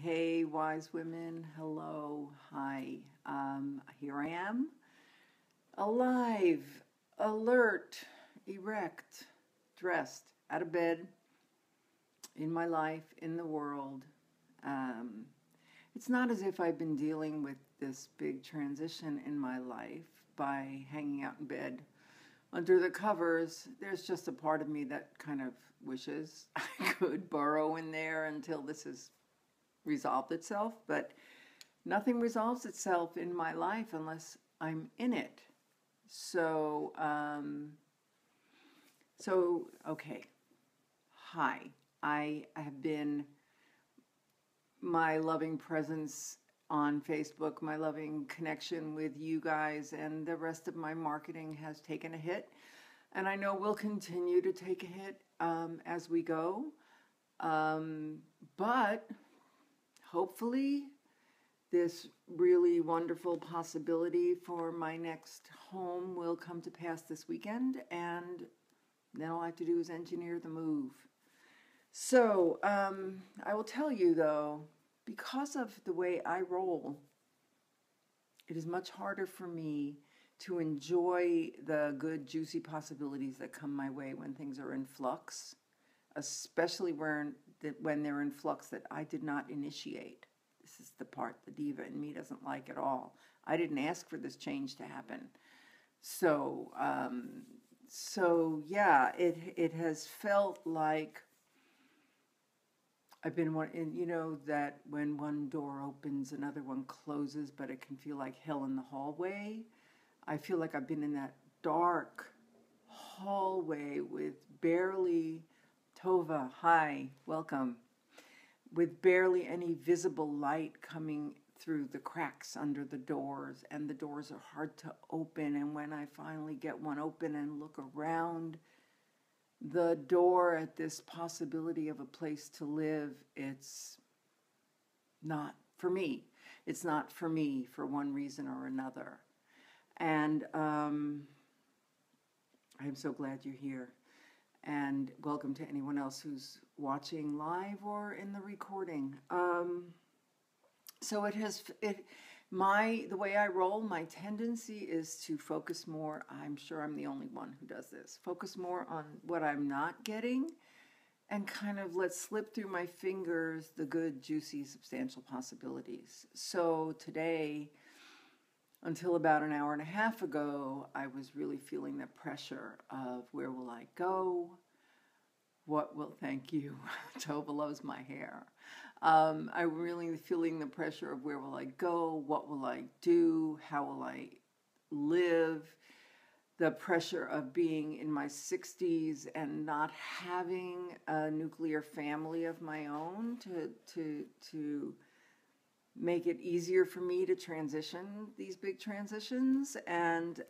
Hey, wise women. Hello. Hi. Here I am, alive, alert, erect, dressed, out of bed, in my life, in the world. Um, it's not as if I've been dealing with this big transition in my life by hanging out in bed under the covers. There's just a part of me that kind of wishes I could burrow in there until this has resolved itself, but nothing resolves itself in my life unless I'm in it. So, okay. Hi. I have been my loving presence on Facebook, my loving connection with you guys, and the rest of my marketing has taken a hit. And I know we'll continue to take a hit as we go. But hopefully, this really wonderful possibility for my next home will come to pass this weekend, and then all I have to do is engineer the move. So, I will tell you though, because of the way I roll, it is much harder for me to enjoy the good, juicy possibilities that come my way when things are in flux, especially when they're in flux that I did not initiate. This is the part the diva in me doesn't like at all. I didn't ask for this change to happen. So, yeah, it has felt like I've been that when one door opens, another one closes, but it can feel like hell in the hallway. I feel like I've been in that dark hallway with barely, Tova, hi, welcome, with barely any visible light coming through the cracks under the doors, and the doors are hard to open. And when I finally get one open and look around the door at this possibility of a place to live, it's not for me. It's not for me for one reason or another. And I'm so glad you're here. And welcome to anyone else who's watching live or in the recording. So the way I roll, my tendency is to focus more. I'm sure I'm the only one who does this. Focus more on what I'm not getting and kind of let slip through my fingers the good, juicy, substantial possibilities. So today, until about an hour and a half ago, I was really feeling the pressure of where will I go? Thank you. Tova loves my hair. I'm really feeling the pressure of where will I go? What will I do? How will I live? The pressure of being in my 60s and not having a nuclear family of my own to make it easier for me to transition these big transitions. And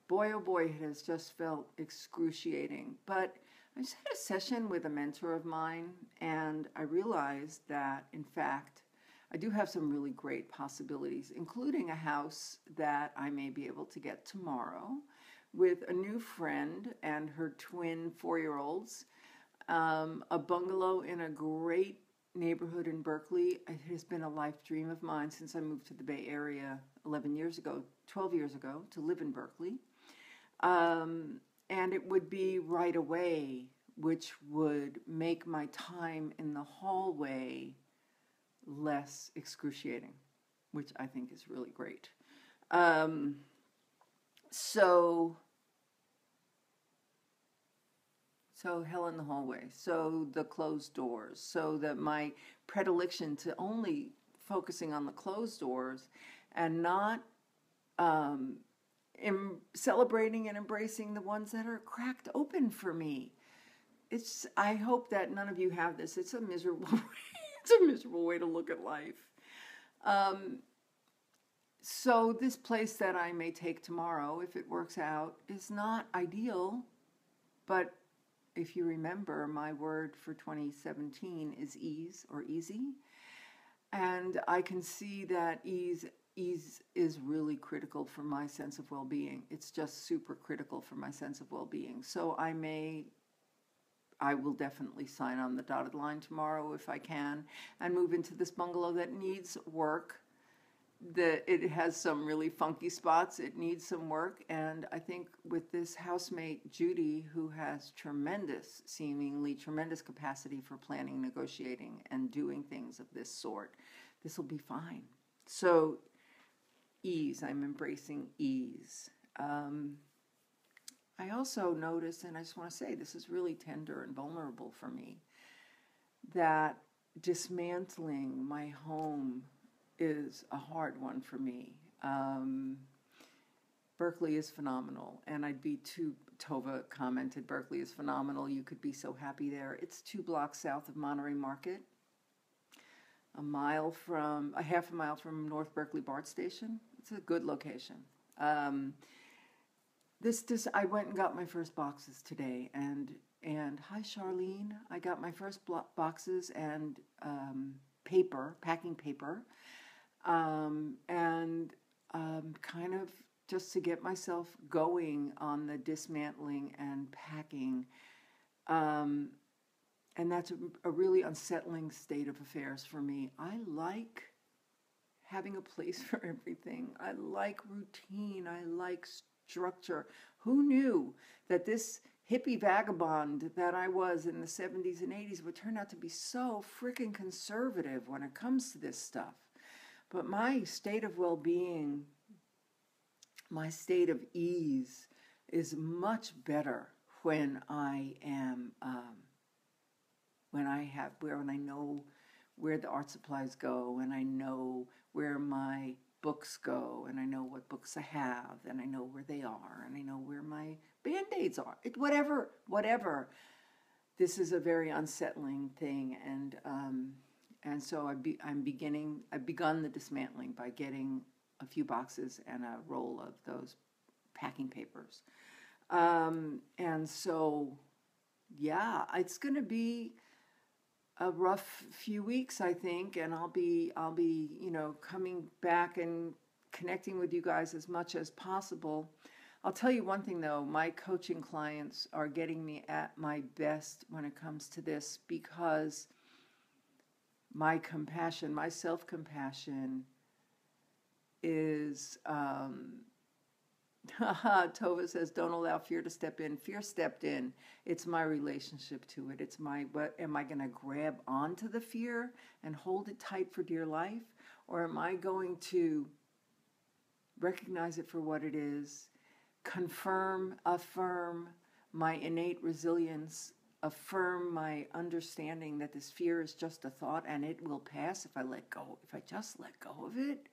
boy, oh boy, it has just felt excruciating. But I just had a session with a mentor of mine, and I realized that, in fact, I do have some really great possibilities, including a house that I may be able to get tomorrow with a new friend and her twin 4-year-olds, a bungalow in a great neighborhood in Berkeley. It has been a life dream of mine since I moved to the Bay Area 12 years ago, to live in Berkeley. And it would be right away, which would make my time in the hallway less excruciating, which I think is really great. So hell in the hallway. So the closed doors. So that my predilection to only focusing on the closed doors and not celebrating and embracing the ones that are cracked open for me. I hope that none of you have this. It's a miserable way to look at life. So this place that I may take tomorrow, if it works out, is not ideal. But if you remember, my word for 2017 is ease or easy. And I can see that ease is really critical for my sense of well-being. It's just super critical for my sense of well-being. So I may I will definitely sign on the dotted line tomorrow if I can and move into this bungalow that needs work. It has some really funky spots. It needs some work. And I think with this housemate, Judy, who has seemingly tremendous capacity for planning, negotiating, and doing things of this sort, this will be fine. So ease, I'm embracing ease. I also noticed, and I just want to say this is really tender and vulnerable for me, that dismantling my home is a hard one for me. Berkeley is phenomenal, and Tova commented, Berkeley is phenomenal. You could be so happy there. It's 2 blocks south of Monterey Market, a half a mile from North Berkeley BART station. It's a good location. I went and got my first boxes today, and hi Charlene, I got my first boxes and packing paper, kind of just to get myself going on the dismantling and packing. And that's a really unsettling state of affairs for me. I like having a place for everything. I like routine. I like structure. Who knew that this hippie vagabond that I was in the 70s and 80s would turn out to be so freaking conservative when it comes to this stuff? But my state of well-being, my state of ease is much better when I am, when I know where the art supplies go, and I know where my books go, and I know what books I have, and I know where they are, and I know where my Band-Aids are. Whatever. This is a very unsettling thing, and so I've begun the dismantling by getting a few boxes and a roll of those packing papers. And so, yeah, it's going to be a rough few weeks, I think, and I'll be, coming back and connecting with you guys as much as possible. I'll tell you one thing, though. My coaching clients are getting me at my best when it comes to this, because my compassion, my self-compassion is, Tova says, don't allow fear to step in. Fear stepped in. It's my relationship to it. Am I going to grab onto the fear and hold it tight for dear life? Or am I going to recognize it for what it is, affirm my innate resilience, affirm my understanding that this fear is just a thought and it will pass if I just let go of it?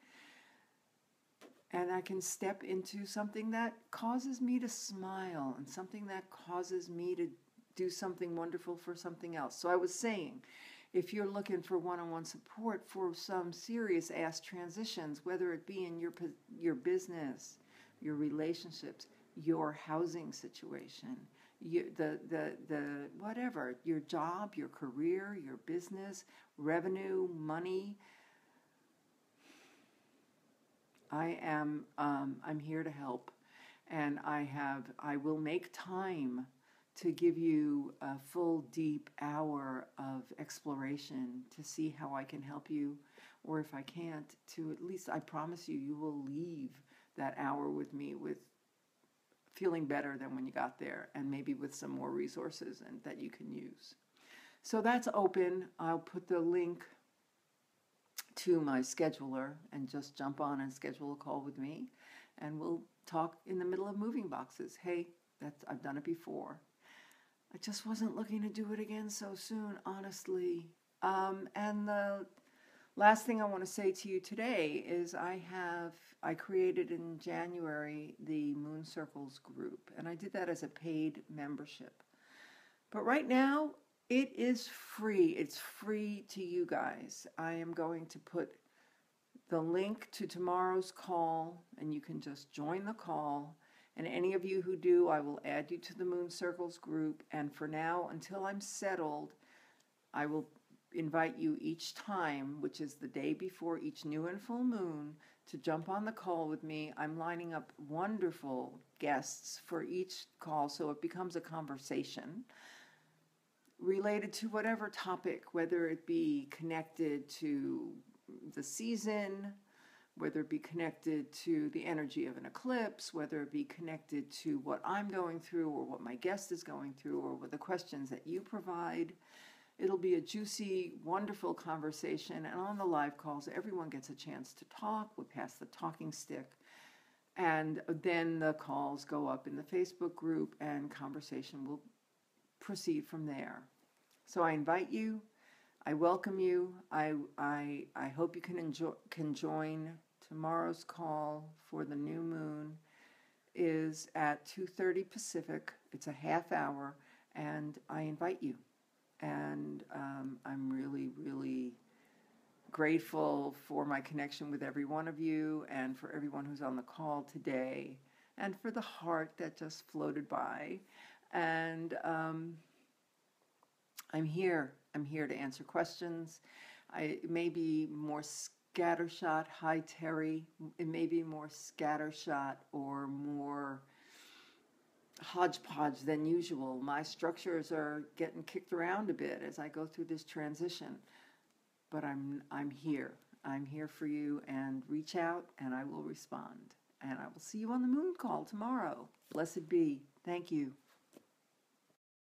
And I can step into something that causes me to smile and something that causes me to do something wonderful for something else. So I was saying, if you're looking for one-on-one support for some serious ass transitions, whether it be in your business, your relationships, your housing situation, whatever, your job, your career, your business, revenue, money, I'm here to help, and I will make time to give you a full, deep hour of exploration to see how I can help you, or if I can't, to at least, I promise you will leave that hour with me with feeling better than when you got there, and maybe with some more resources and that you can use. So that's open. I'll put the link to my scheduler and just jump on and schedule a call with me, and we'll talk in the middle of moving boxes. Hey, I've done it before. I just wasn't looking to do it again so soon, honestly. And the last thing I want to say to you today is I created in January the Moon Circles group, and I did that as a paid membership. But right now, it is free. It's free to you guys. I am going to put the link to tomorrow's call, and you can just join the call. And any of you who do, I will add you to the Moon Circles group. And for now, until I'm settled, I will invite you each time, which is the day before each new and full moon, to jump on the call with me. I'm lining up wonderful guests for each call, so it becomes a conversation. related to whatever topic, whether it be connected to the season, whether it be connected to the energy of an eclipse, whether it be connected to what I'm going through or what my guest is going through or with the questions that you provide. It'll be a juicy, wonderful conversation. And on the live calls, everyone gets a chance to talk. We pass the talking stick. And then the calls go up in the Facebook group and conversation will proceed from there. So I invite you. I welcome you. I hope you can join. Tomorrow's call for the new moon is at 2:30 Pacific. It's a half hour, and I invite you. And I'm really, really grateful for my connection with every one of you and for everyone who's on the call today and for the heart that just floated by. And I'm here. I'm here to answer questions. It may be more scattershot. Hi, Terry. It may be more scattershot or more hodgepodge than usual. My structures are getting kicked around a bit as I go through this transition. But I'm here. I'm here for you, and reach out and I will respond. And I will see you on the moon call tomorrow. Blessed be. Thank you.